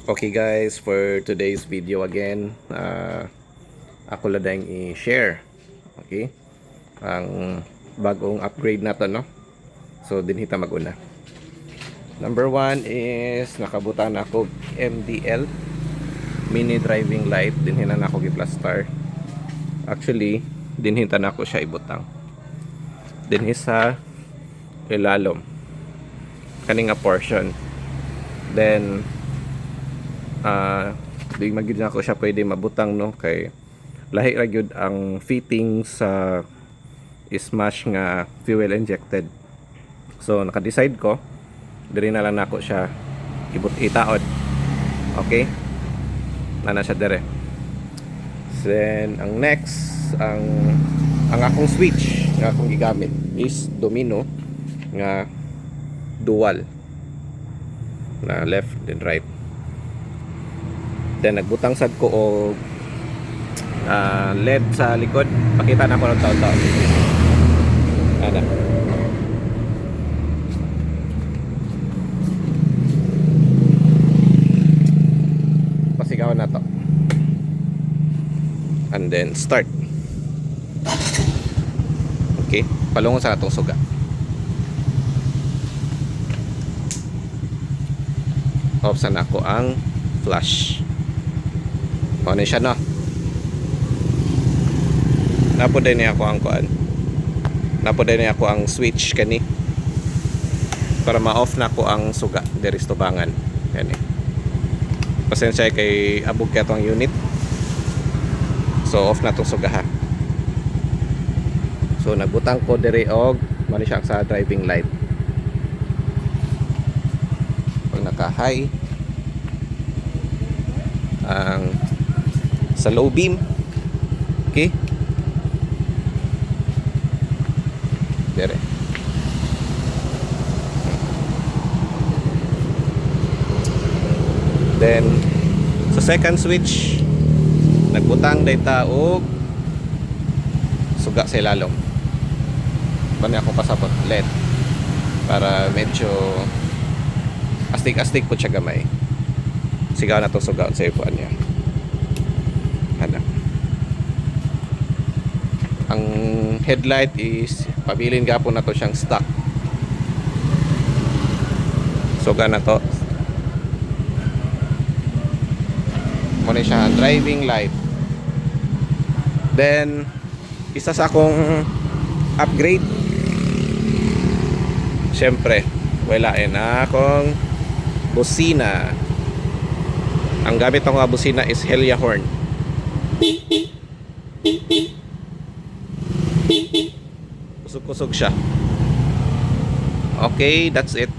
Okay guys, for today's video again, ako lang dahil i-share, okay, ang bagong upgrade na to, no? So dinhita maguna. Number one is nakabutan ako MDL mini driving light, dinhina na ako gi-plaster. Actually dinhita na ako siya ibutang dinhi sa ilalom kaninga portion. Then di magid na ako siya pwede mabutang, no, kay lahi ra gyud ang fitting sa smash nga fuel injected. So naka-decide ko diri na lang nako siya itaod. Okay, na siya dire. Then ang next, ang akong switch nga akong gigamit is Domino nga dual na left and right. Then nagbutang sad ko og LED sa likod. Pakita na ko ng taon-taon. Ana. Pasigawan na to. And then start. Okay, palungon sa atong suga. Off na ako ang flash. Ano siya, no? Napoday niya ako ang kuan. Napoday niya ako ang switch kani para ma-off na ko ang suga diri sa tubangan. Kani. Pasensya kay abog ka tong unit. So off na tong suga ha. So nagbutang ko diri og mali siya sa driving light. Pag naka-high ang sa low beam, okay, dire. Then sa second switch nagbutang data og suga sa ilalom. Bani ako pasabot LED para medyo astig-astig po siya gamay. Sigaw na to suga sa ipuan niya. Ano? Ang headlight is pabilin gapon na to siyang stock. Suga na to. Muna siya ang driving light. Then isa sa akong upgrade, syempre walain na akong busina. Ang gamit ng mga busina is Helia horn. Kusog-kusog siya. Okay, that's it.